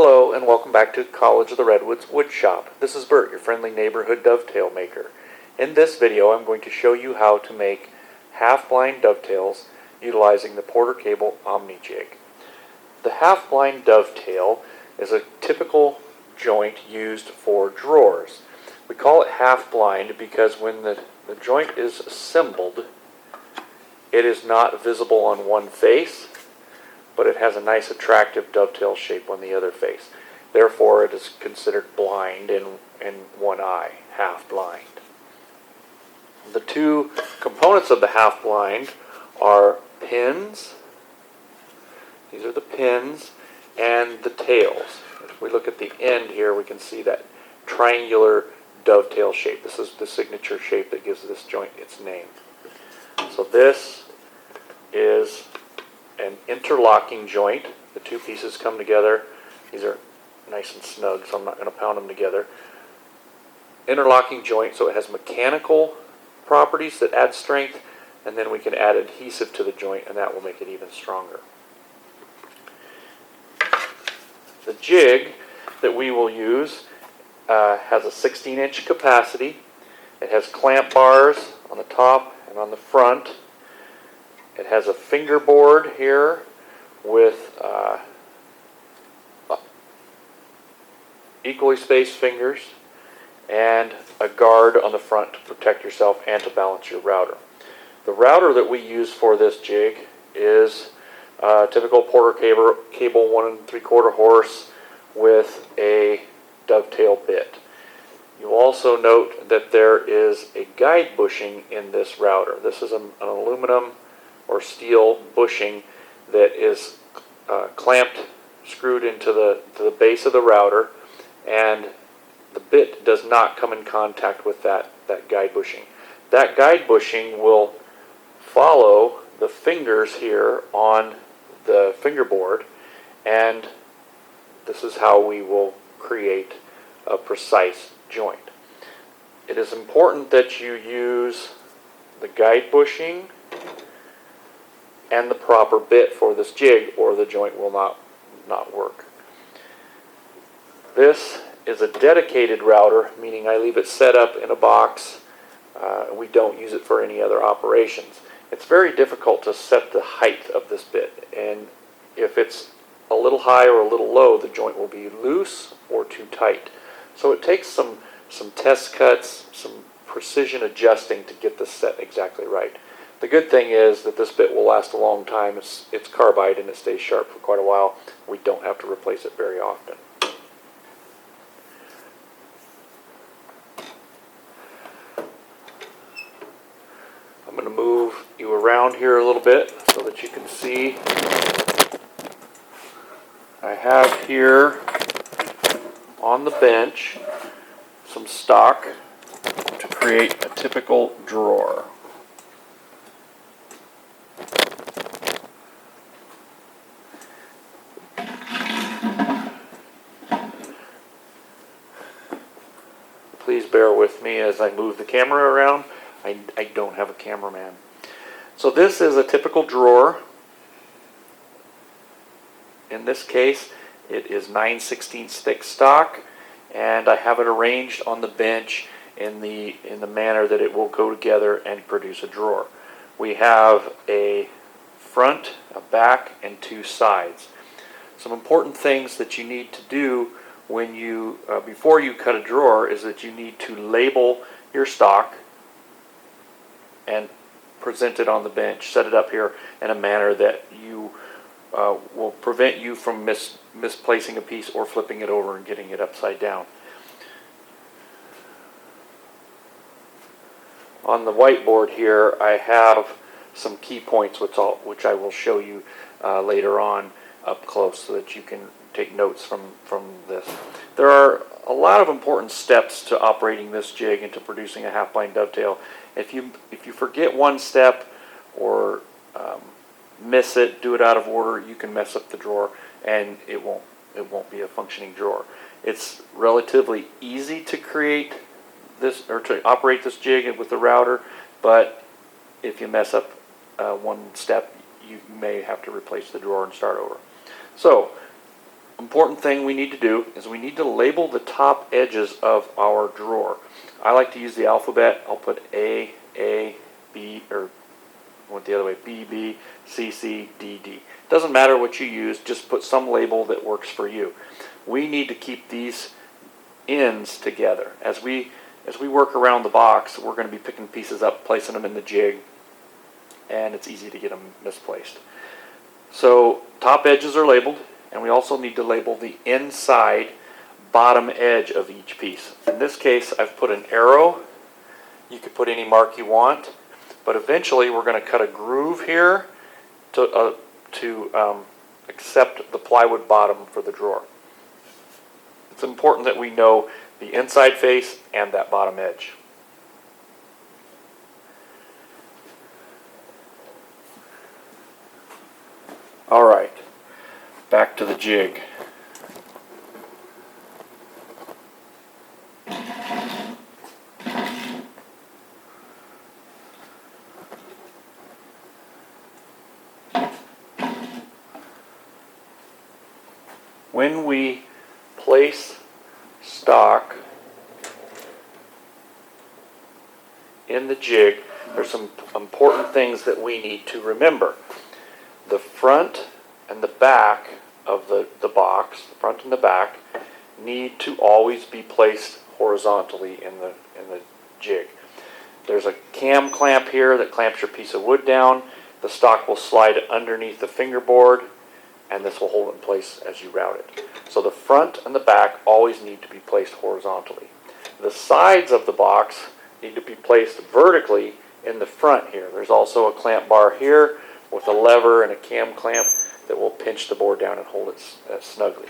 Hello and welcome back to College of the Redwoods Wood Shop. This is Bert, your friendly neighborhood dovetail maker. In this video I'm going to show you how to make half-blind dovetails utilizing the Porter-Cable Omni jig. The half-blind dovetail is a typical joint used for drawers. We call it half-blind because when the joint is assembled, it is not visible on one face, but it has a nice attractive dovetail shape on the other face. Therefore, it is considered blind in one eye, half blind. The two components of the half blind are pins. These are the pins and the tails. If we look at the end here, we can see that triangular dovetail shape. This is the signature shape that gives this joint its name. So this is an interlocking joint. The two pieces come together. These are nice and snug, so I'm not going to pound them together. Interlocking joint, so it has mechanical properties that add strength, and then we can add adhesive to the joint, and that will make it even stronger. The jig that we will use has a 16-inch capacity. It has clamp bars on the top and on the front. It has a fingerboard here with equally spaced fingers and a guard on the front to protect yourself and to balance your router. The router that we use for this jig is typical Porter-Cable 1 3/4 horse with a dovetail bit. You'll also note that there is a guide bushing in this router. This is an aluminum or steel bushing that is clamped, screwed into the base of the router, and the bit does not come in contact with that guide bushing. That guide bushing will follow the fingers here on the fingerboard, and this is how we will create a precise joint. It is important that you use the guide bushing and the proper bit for this jig, or the joint will not work. This is a dedicated router, meaning I leave it set up in a box. We don't use it for any other operations. It's very difficult to set the height of this bit, and if it's a little high or a little low, the joint will be loose or too tight. So it takes some test cuts, some precision adjusting to get this set exactly right. The good thing is that this bit will last a long time. It's carbide and it stays sharp for quite a while. We don't have to replace it very often. I'm going to move you around here a little bit so that you can see. I have here on the bench some stock to create a typical drawer. Please bear with me as I move the camera around. I don't have a cameraman. So this is a typical drawer. In this case, it is 9/16 thick stock, and I have it arranged on the bench in the manner that it will go together and produce a drawer. We have a front, a back, and two sides. Some important things that you need to do when you before you cut a drawer is that you need to label your stock and present it on the bench. Set it up here in a manner that you will prevent you from misplacing a piece or flipping it over and getting it upside down. On the whiteboard here, I have some key points which I will show you later on up close so that you can take notes from this. There are a lot of important steps to operating this jig and to producing a half-blind dovetail. If you forget one step or miss it, do it out of order, you can mess up the drawer and it won't be a functioning drawer. It's relatively easy to create this or to operate this jig with the router, but if you mess up one step, you may have to replace the drawer and start over. So important thing we need to do is we need to label the top edges of our drawer. I like to use the alphabet. I'll put A, B, or went the other way, B, B, C, C, D, D. Doesn't matter what you use, just put some label that works for you. We need to keep these ends together. As we work around the box, we're going to be picking pieces up, placing them in the jig, and it's easy to get them misplaced. So top edges are labeled, and we also need to label the inside bottom edge of each piece. In this case, I've put an arrow. You could put any mark you want, but eventually we're going to cut a groove here to accept the plywood bottom for the drawer. It's important that we know the inside face and that bottom edge. All right, back to the jig. When we place stock in the jig, there's some important things that we need to remember. The front and the back of the box, the front and the back, need to always be placed horizontally in the jig. There's a cam clamp here that clamps your piece of wood down. The stock will slide underneath the fingerboard, and this will hold it in place as you route it. So the front and the back always need to be placed horizontally. The sides of the box need to be placed vertically in the front here. There's also a clamp bar here with a lever and a cam clamp that will pinch the board down and hold it snugly.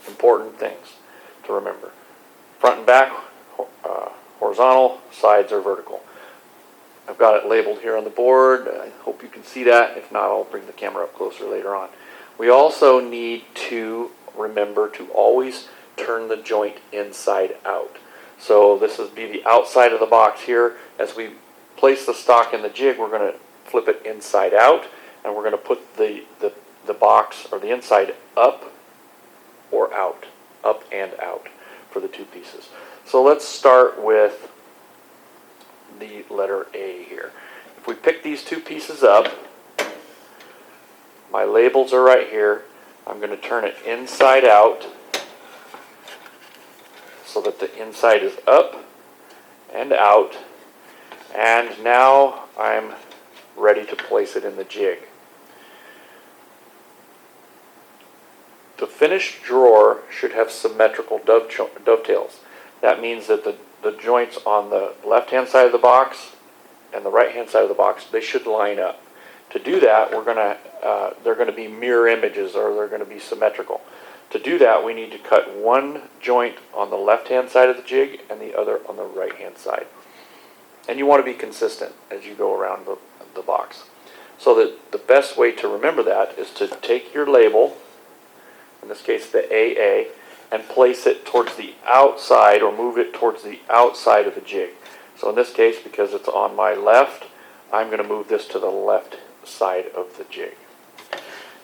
Important things to remember. Front and back, horizontal, sides are vertical. I've got it labeled here on the board. I hope you can see that. If not, I'll bring the camera up closer later on. We also need to remember to always turn the joint inside out. So this would be the outside of the box here. As we place the stock in the jig, we're going to flip it inside out, and we're going to put the box or the inside up or out, up and out for the two pieces. So let's start with the letter A here. If we pick these two pieces up, my labels are right here. I'm going to turn it inside out so that the inside is up and out, and now I'm ready to place it in the jig. The finished drawer should have symmetrical dovetails. That means that the joints on the left-hand side of the box and the right-hand side of the box, they should line up. To do that, they're going to be mirror images, or they're going to be symmetrical. To do that, we need to cut one joint on the left-hand side of the jig and the other on the right-hand side. And you want to be consistent as you go around the box. So that the best way to remember that is to take your label, in this case the AA, and place it towards the outside, or move it towards the outside of the jig. So in this case, because it's on my left, I'm going to move this to the left side of the jig.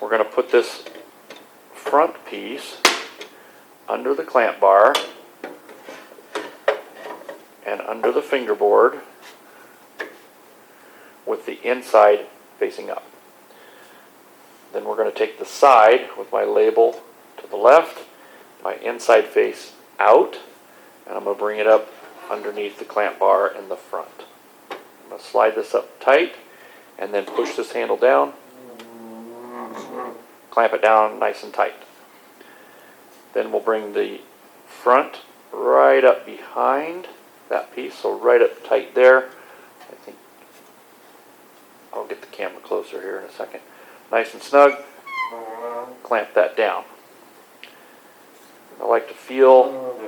We're going to put this front piece under the clamp bar and under the fingerboard with the inside facing up. Then we're going to take the side with my label to the left, my inside face out, and I'm going to bring it up underneath the clamp bar in the front. I'm going to slide this up tight and then push this handle down, clamp it down nice and tight. Then we'll bring the front right up behind that piece, so right up tight there. I think I'll get the camera closer here in a second. Nice and snug, clamp that down. I like to feel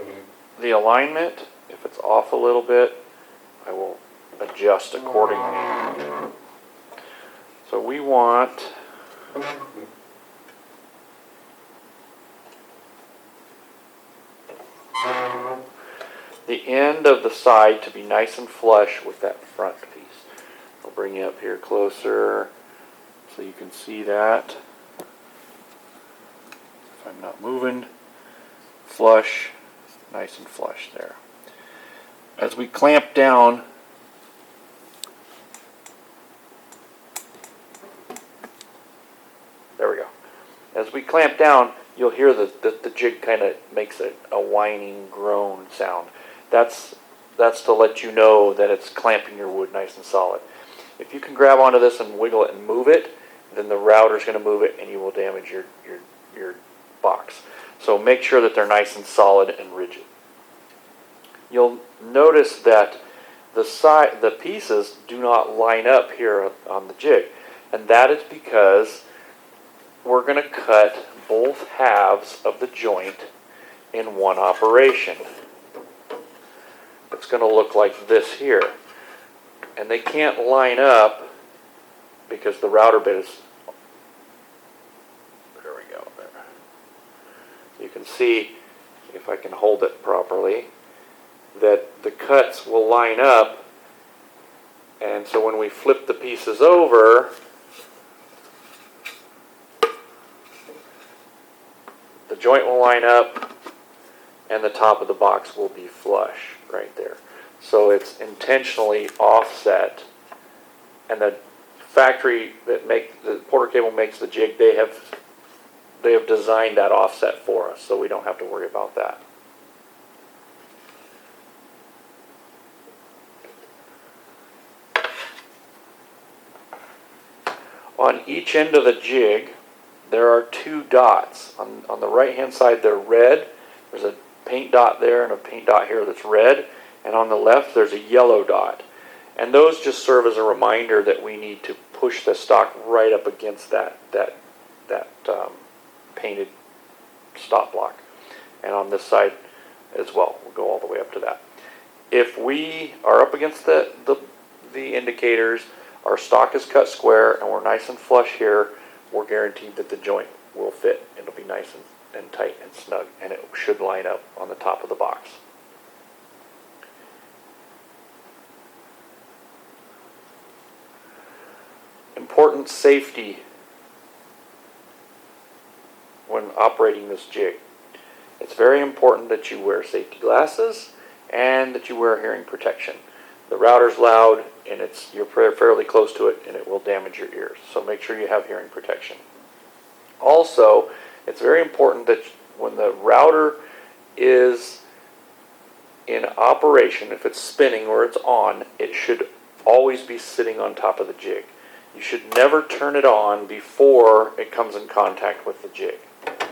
the alignment. If it's off a little bit, I will adjust accordingly. So we want the end of the side to be nice and flush with that front piece. I'll bring you up here closer. So you can see that. If I'm not moving, flush, nice and flush there. As we clamp down, there we go. As we clamp down, you'll hear the jig kind of makes a whining groan sound. That's to let you know that it's clamping your wood nice and solid. If you can grab onto this and wiggle it and move it, then the router's going to move it and you will damage your box. So make sure that they're nice and solid and rigid. You'll notice that the pieces do not line up here on the jig, and that is because we're going to cut both halves of the joint in one operation. It's going to look like this here. And they can't line up because the router bit is, there we go, there. You can see, if I can hold it properly, that the cuts will line up, and so when we flip the pieces over, the joint will line up and the top of the box will be flush right there. So it's intentionally offset, and the factory that the Porter-Cable makes the jig, they have designed that offset for us, so we don't have to worry about that. On each end of the jig, there are two dots. On the right hand side, they're red. There's a paint dot there and a paint dot here that's red. And on the left, there's a yellow dot. And those just serve as a reminder that we need to push the stock right up against that painted stop block. And on this side as well, we'll go all the way up to that. If we are up against the indicators, our stock is cut square, and we're nice and flush here, we're guaranteed that the joint will fit. It'll be nice and tight and snug, and it should line up on the top of the box. Important safety when operating this jig. It's very important that you wear safety glasses and that you wear hearing protection. The router's loud, and you're fairly close to it, and it will damage your ears. So make sure you have hearing protection. Also, it's very important that when the router is in operation, if it's spinning or it's on, it should always be sitting on top of the jig. You should never turn it on before it comes in contact with the jig. It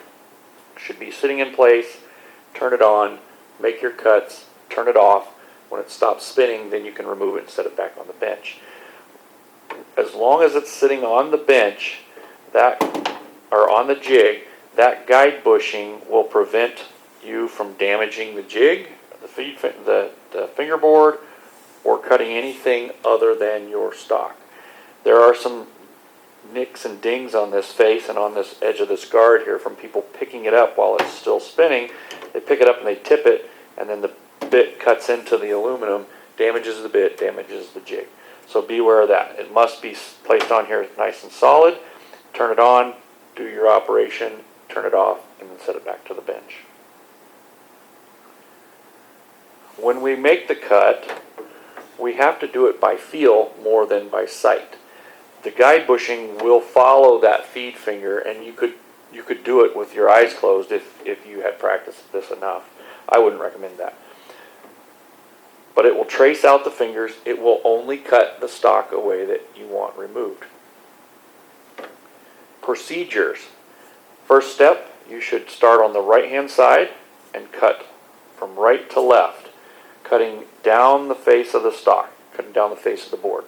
should be sitting in place, turn it on, make your cuts, turn it off. When it stops spinning, then you can remove it and set it back on the bench. As long as it's sitting on the bench, or on the jig, that guide bushing will prevent you from damaging the jig, the fingerboard, or cutting anything other than your stock. There are some nicks and dings on this face and on this edge of this guard here from people picking it up while it's still spinning. They pick it up and they tip it, and then the bit cuts into the aluminum, damages the bit, damages the jig. So beware of that. It must be placed on here nice and solid. Turn it on, do your operation, turn it off, and then set it back to the bench. When we make the cut, we have to do it by feel more than by sight. The guide bushing will follow that feed finger, and you could do it with your eyes closed if you had practiced this enough. I wouldn't recommend that. But it will trace out the fingers. It will only cut the stock away that you want removed. Procedures. First step, you should start on the right hand side and cut from right to left, cutting down the face of the stock, cutting down the face of the board.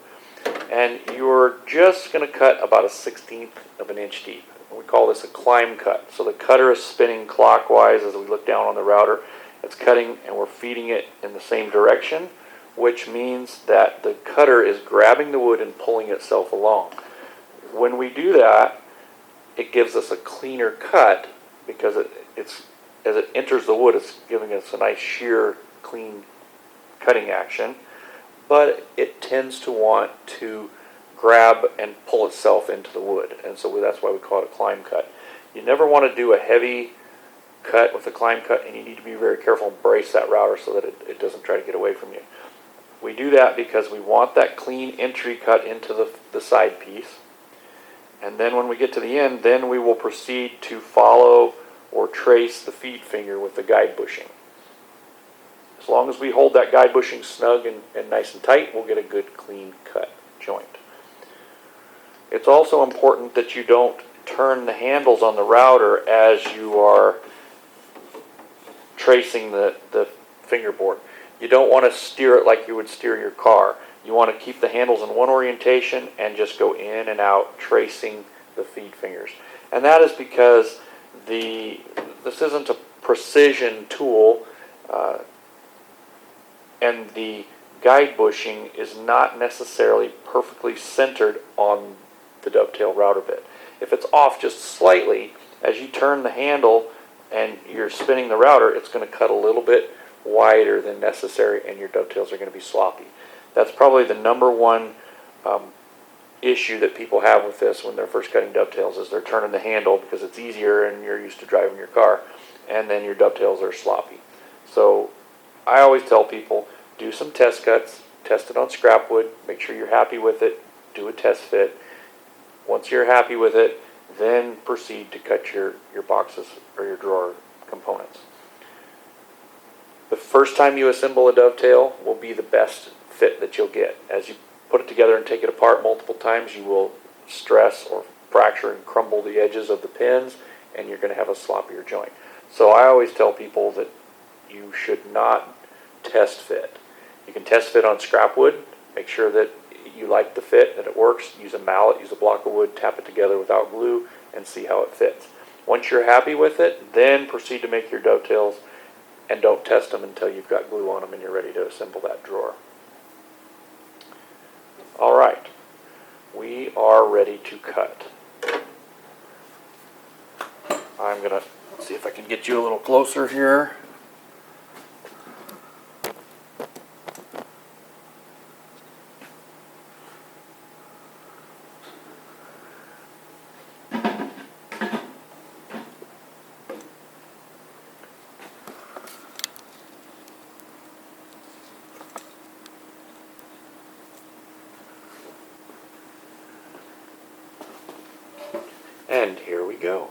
And you're just going to cut about a 1/16 of an inch deep. We call this a climb cut. So the cutter is spinning clockwise as we look down on the router. It's cutting, and we're feeding it in the same direction, which means that the cutter is grabbing the wood and pulling itself along. When we do that, it gives us a cleaner cut because as it enters the wood, it's giving us a nice sheer, clean cutting action. But it tends to want to grab and pull itself into the wood, and so that's why we call it a climb cut. You never want to do a heavy cut with a climb cut, and you need to be very careful and brace that router so that it doesn't try to get away from you. We do that because we want that clean entry cut into the side piece, and then when we get to the end, then we will proceed to follow or trace the feed finger with the guide bushing. As long as we hold that guide bushing snug and nice and tight, we'll get a good clean cut joint. It's also important that you don't turn the handles on the router as you are tracing the fingerboard. You don't want to steer it like you would steer your car. You want to keep the handles in one orientation and just go in and out tracing the feed fingers. And that is because this isn't a precision tool, and the guide bushing is not necessarily perfectly centered on the dovetail router bit. If it's off just slightly, as you turn the handle and you're spinning the router, it's going to cut a little bit wider than necessary, and your dovetails are going to be sloppy. That's probably the number one issue that people have with this when they're first cutting dovetails, is they're turning the handle because it's easier and you're used to driving your car, and then your dovetails are sloppy. So I always tell people, do some test cuts, test it on scrap wood, make sure you're happy with it, do a test fit. Once you're happy with it, then proceed to cut your boxes or your drawer components. The first time you assemble a dovetail will be the best fit that you'll get. As you put it together and take it apart multiple times, you will stress or fracture and crumble the edges of the pins, and you're going to have a sloppier joint. So I always tell people that you should not test fit. You can test fit on scrap wood, make sure that you like the fit, that it works. Use a mallet, use a block of wood, tap it together without glue, and see how it fits. Once you're happy with it, then proceed to make your dovetails, and don't test them until you've got glue on them and you're ready to assemble that drawer. Alright, we are ready to cut. I'm going to see if I can get you a little closer here. And here we go.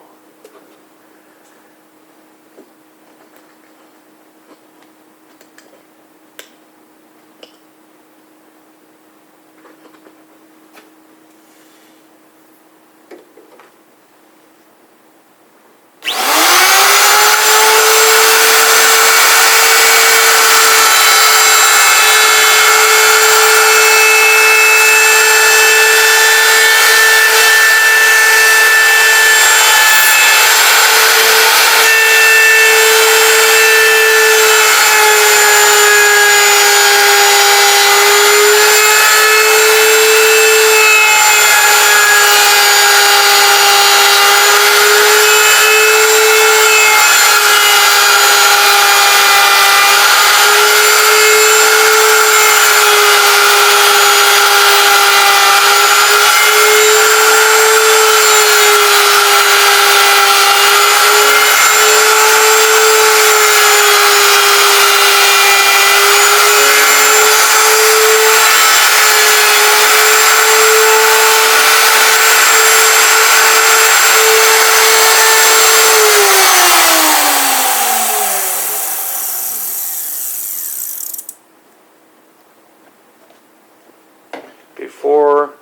Before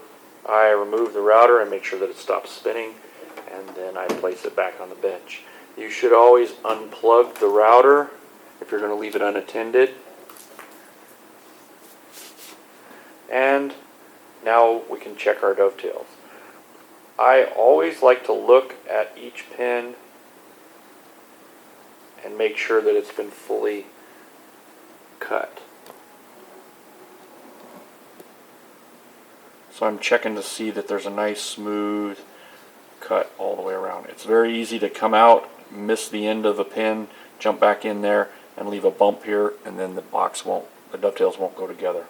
I remove the router and make sure that it stops spinning, and then I place it back on the bench. You should always unplug the router if you're going to leave it unattended. And now we can check our dovetails. I always like to look at each pin and make sure that it's been fully cut. So I'm checking to see that there's a nice smooth cut all the way around. It's very easy to come out, miss the end of a pin, jump back in there and leave a bump here, and then the dovetails won't go together.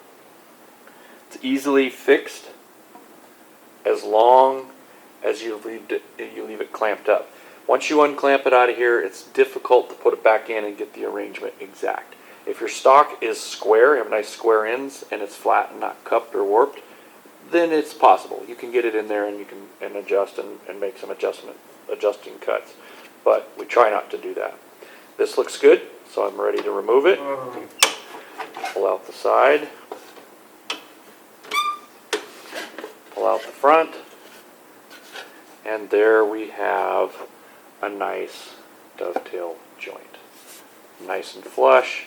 It's easily fixed as long as you leave it clamped up. Once you unclamp it out of here, it's difficult to put it back in and get the arrangement exact. If your stock is square, you have nice square ends, and it's flat and not cupped or warped, then it's possible. You can get it in there and you can adjust and make some adjusting cuts. But we try not to do that. This looks good, so I'm ready to remove it. Pull out the side. Pull out the front. And there we have a nice dovetail joint. Nice and flush.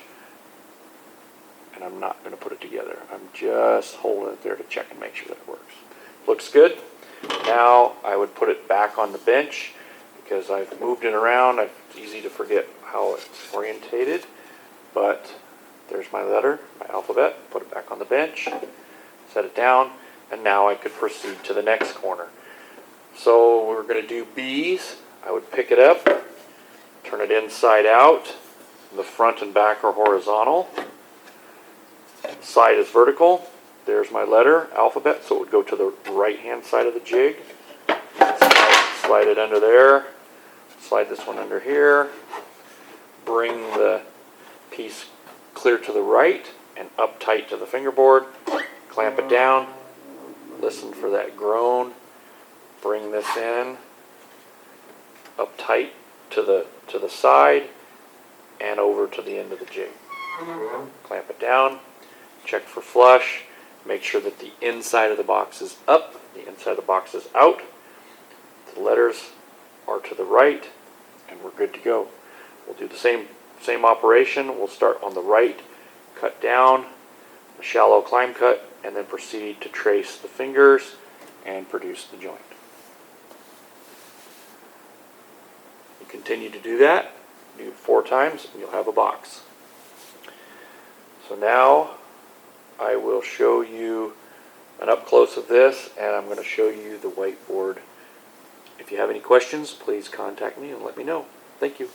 And I'm not going to put it together. I'm just holding it there to check and make sure that it works. Looks good. Now I would put it back on the bench because I've moved it around. It's easy to forget how it's orientated. But there's my letter, my alphabet. Put it back on the bench. Set it down. And now I could proceed to the next corner. So we're going to do B's. I would pick it up, turn it inside out. The front and back are horizontal. Side is vertical. There's my letter, alphabet, so it would go to the right-hand side of the jig. Slide it under there. Slide this one under here. Bring the piece clear to the right and up tight to the fingerboard. Clamp it down. Listen for that groan. Bring this in, up tight to the side and over to the end of the jig. Clamp it down. Check for flush. Make sure that the inside of the box is up, the inside of the box is out. The letters are to the right, and we're good to go. We'll do the same operation. We'll start on the right, cut down, a shallow climb cut, and then proceed to trace the fingers and produce the joint. You continue to do that. Do it 4 times, and you'll have a box. So now I will show you an up close of this, and I'm going to show you the whiteboard. If you have any questions, please contact me and let me know. Thank you.